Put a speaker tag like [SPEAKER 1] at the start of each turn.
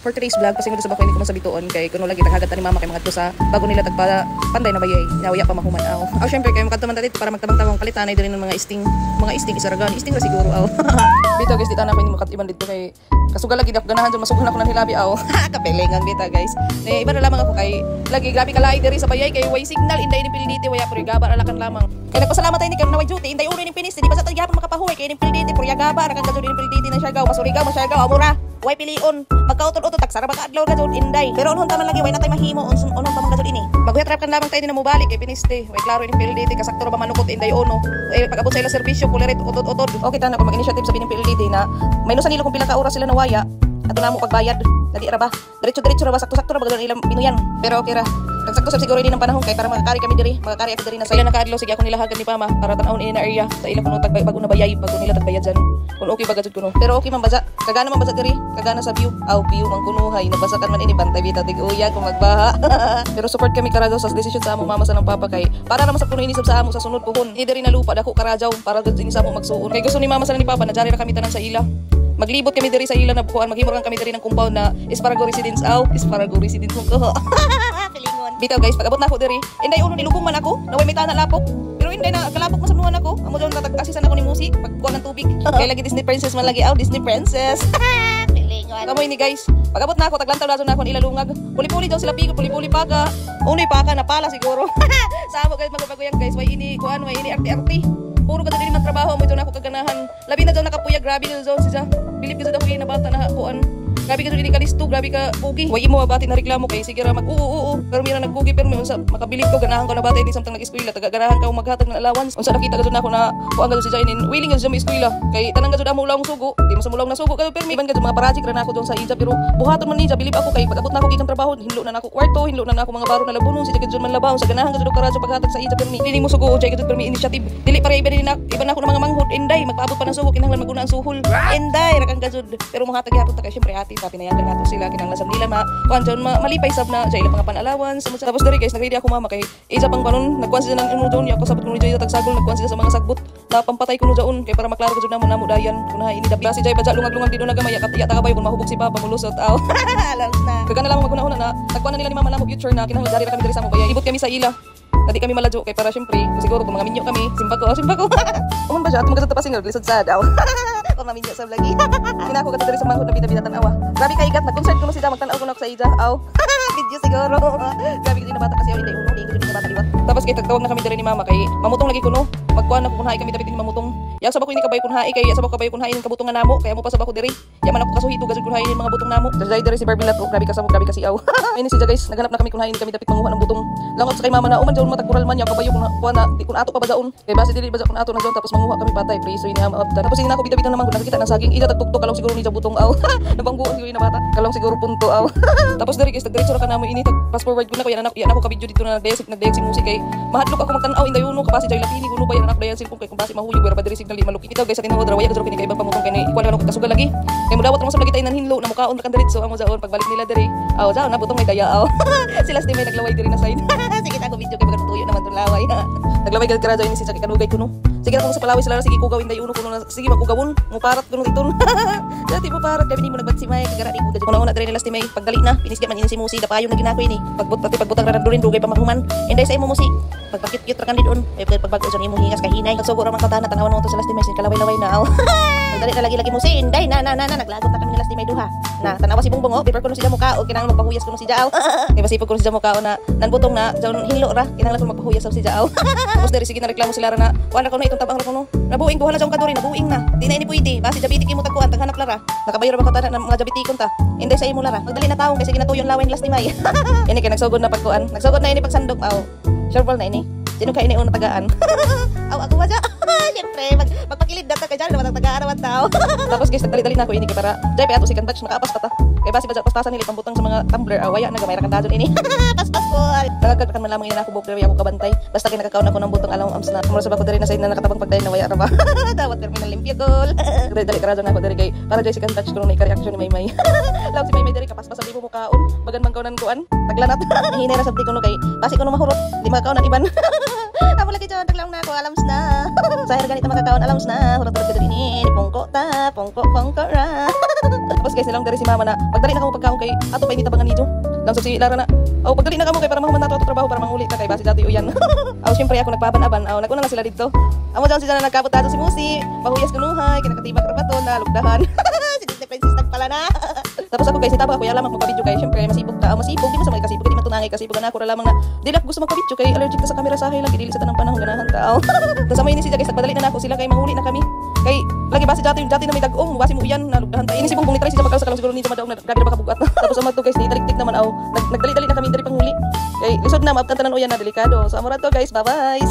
[SPEAKER 1] For today's vlog, pasingod sa bako ini ko sa bituon kay kuno lagi taghagat ni mama kay mga sa bago nila tagpa panday na bayay. Nawaya pa mahuman aw. Aw syempre kay makadto man dito para magtabang-tabang kalitan ay dili ng mga isting isaragan. Isting ra siguro aw. Bitaw guys dito na ko ini makatiban dito kay kasugal lagi ganahan jud masugon ako nang hilabi aw. Kapelengan bita guys. Iba na lamang ako kay lagi grabe kalay diri sa bayay kay way signal inday ni piliditi waya puri gabar alakan lamang. Kay nagpasalamat tay ni kan naway duty inday uri ni pinis di ba sa tagyapan makapahuwi kay ni piliditi puri gabar kan gajud ni piliditi na Siargao masurigaw masyargaw amura. Way pilion magkauton-uton taksara ba kaadlaw gajud inday pero unhon taman lagi way natay mahimo unhon taman gajud ini maguyat rap kan lamang tay ni na mobalik kay piniste way klaro ni piliditi kasakto ba manukot inday ono pag-abot sa ila serbisyo kulirit utod-utod okay ta na ko mag-initiative sa bining piliditi na may nusan nilo kung pila ka oras sila nawaya ato na mo pagbayad dali ra ba diretso ra ba sakto-sakto ra ba gajud ilang binuyan pero okay ra sakto sa siguro ini ng panahon kay para makakari kami diri ako diri na sa ila nakaadlaw sige ako nilahagan ni pama para tan-awon ini na area sa ila kuno tagbay bago na bayay bago nila tagbayad dyan kung okay ba gajud kuno pero okay man baza kagana man baza diri kagana sa view view man kuno hay nabasakan man ini bantay bita tig-uya kung magbaha pero support kami karajaw sa decision sa amo mama sa nang papa kay para naman sa kuno ini sa amo sa sunod puhon diri na lupa dako karajaw para gud ini sa amo magsuon kay gusto ni mama sa ni papa na jari ra kami tanan sa ila maglibot kami diri sa ila na bukuan maghimor kami diri ng compound na Esparago Residence mo ko pilingon bitaw guys pag abot na ako diri inday uno nilubong man ako naway may tanah lapok pero inday na kalapok man sa nuhan ako amo daw natag-asisan ako ni musik pagkuha ng tubig kay lagi Disney princess man lagi Disney princess pilingon kamoy ni guys pag abot na ako taglantaw daw na ako ilalungag puli-puli daw sila pigo puli-puli paka unoy paka na pala siguro sa amo guys magpaguyag guys way ini kuan way ini arte-arte puro ka dili man trabaho mo ito na ako kaganahan labi na daw nakapuya grabe daw siya bilib ka daw na bata na kuan grabe ka dili kalisto grabe ka pugi way mo abati na reklamo kay sige ra mag pero mira nagpugi pero unsa makabilib ko ganahan ko na bata ini samtang nag-eskwela taga ganahan ka maghatag ng allowance unsa nakita ka jud nako na kuan gud siya inin willing gud siya mo eskwela kay tanang gud amo ulaw sugo di mo sa mulaw na sugo kay pero iban gud mga project ra nako dong sa ija pero buhaton man ni ja bilib ako kay pag-abot na ako gikang trabaho hinlo na nako kwarto hinlo na nako mga baro na labunon siya gud man labaw sa ganahan gud karadyo paghatag sa ija pero dili mo sugo jay gud pero initiative dili para iban ako ng mga manghud inday magpaabot pa ng sugo kinahanglan maguna ang suhol inday ra kang gud pero mga hatag yapon ta kay syempre ati ta pinayagan nato sila kinahanglan sa nila kuan malipay sab na sa ilang mga pan-allowance tapos diri guys nagready ako mama kay isa pang panon nagkuan sila ng ino doon ako sabot kuno jay tagsagol nagkuan sila sa mga sagbot na pampatay kuno daon kay para maklaro gud namo dayan kuno ini dabi si jay badja lungag-lungag dito nagamaya katiya ta kabay kun mahubog si papa mulusot aw alam na kagana lamang maguna-una na nagkuan na nila ni mama namo future na kinahanglan dari ra kami diri sa mo bayay ibot kami sa ila Tadi kami malajo kay para syempre siguro kung mga minyo kami simpa ko umon ba siya at magkasata pa single lisod sad aw kung maminyo sa vlog kinako ka diri sa manghod na bida-bida tanawa grabe kay igat nag-concert ko no si magtanaw ko na sa ija aw video siguro grabe gid na bata kasi hindi uno hindi gid na bata liwat tapos kay tagtawag na kami diri ni mama kay mamutong lagi kuno magkuan ako kun hay kami dapat ni mamutong ya sabak ko ini kabay kun hay kay sabak kabay kun hay kabutongan namo kay amo pa sabak ko diri yaman ako kasuhito gazud kun hay mga butong namo diri si Barbie lato grabe kasi aw ini si guys naghanap na kami kun hay kami dapat manguha ng butong langot sa kay mama na uman jud matagkural man ya kabayo kun na di kun ato pa bazaon kay base dili baza kun ato na jud tapos manguha kami patay preso ini am tapos ini nako bida-bida naman kun nakita ng saging ida tagtuktok kalong siguro ni butong aw nabanggo siguro na bata kalong siguro punto aw tapos diri guys nagdiretso ra ka namo ini fast forward ko na ko yan ako ka video dito na nagdayag si musik kay mahadlok ako magtan-aw inday uno kapasi jay lapini kuno ba yan anak dayan silpong kay kung basi mahuyog wala pa diri signal malukit itaw guys sa tinawod ra waya gud kini kay ibang pamutong kay ikuan kanang kasugal lagi kay mudawat mo sa lagi tay nan hinlo na mukaon ra kan diretso amo jaon pagbalik nila diri aw jaon na butong may daya aw sila ste may naglaway diri na side sige ta ko video kay magtuyo naman tun laway naglaway gid kara ini si sa kanugay kuno sige na ko sa palaway sila sige kugawin day uno kuno sige magkugawon mo parat kuno iton dati mo parat gabi mo nagbat si May kagara di ko gud una diri nila ste May pagdali na pinisga man ini si Musi dapayon na ginako ini pagbutang ra durin dugay pa mahuman inday sa imo Musi pagpakit-kit ra kan didon pagbago sa imo hingas kahinay kagsugo ra man katana tanawan mo to sa lastimay sin kalaway-laway na aw dali na lagi Musi inday na naglagot na kami ni lastimay duha na tanawa si Bongbong paper kuno siya mukha o kinahanglan magpahuyas kuno si Jaaw kay basipog kuno siya mukha na nanbutong na jawn hinlo ra kinahanglan magpahuyas si Jaaw tapos diri sige na reklamo sila ra na wala kuno itong tabang ra kuno nabuing buhala jawn kaduri nabuing na di na ini pwede basi jabiti kimo tagkuan taghanap lara nakabayo ra ba katana ng mga jabitikon ta inday sa imo lara magdali na tawo kay sige na tuyon laway ni lastimay ini kay nagsugod na pagkuan nagsugod na ini pagsandok aw sureball na ini sino ka ini una tagaan aw ako ba syempre magpakilid data kay jara naman tagaan naman tao tapos guys nagdali-dali na ako ini kay para jay pa ato si touch makaapas pa ta kay basi ba pastasan nila pambutang sa mga tumbler awaya na gamay ra kan dadon ini paspas ko nagkakakan man lamang ini na ako buk diri ako kabantay basta kay nakakaon ako ng butong alawang ams na mura sa bako diri na side na nakatabang pagday na waya ra ba dawat terminal limpyo gol dali karajo na ako diri kay para jay si touch kuno na i-reaction ni Maymay law si Maymay diri kapaspas sa libo mo makaon. Bagan man kaunan kuan. Taglanat. Hinay ra sabti ko no kay basi ko no mahurot. Di makakaon iban. Amo lagi jud taglang na ako alams na. Sahir ganito makakaon alams na. Hurot ra gid ini. Pongko ta, pongko ra. Tapos guys, nilang dari si mama na pagdali na kamo pagkaon kay ato pa ini tabangan nito. Lang si Lara na. Oh, pagdali na kamo kay para mahuman nato ato trabaho para manguli ta kay basi dati uyan. Aw syempre ako nagpaban-aban. Aw naguna na sila dito. Amo jang sila nagkabot ato si Musi. Pahuyas kunuhay, kinakatibak ra bato na lugdahan. Si Disney Princess nagpala na. Tapos ako guys, itaba ako ya lamang magka-video kay syempre masipog ta. Masipog di mo sa mga kasipog di man tunangay kasipog na ako ra lamang na dili ako gusto magka-video kay allergic ta sa camera sa lang dili sa tanang panahon ganahan ta. Tapos sa may ini siya guys, nagpadali na ako sila kay manguli na kami. Kay lagi basi dati na may dagong, basi mo uyan na lugdahan ta. Ini si Bongbong ni try siya magkalsa siguro ni madaog na grabe na makabugat. Tapos ang to guys, ni taliktik naman aw. Nagdali-dali na kami diri panghuli. Kay lisod na maabtan tanan uyan na delikado. So amo ra to guys, bye-bye.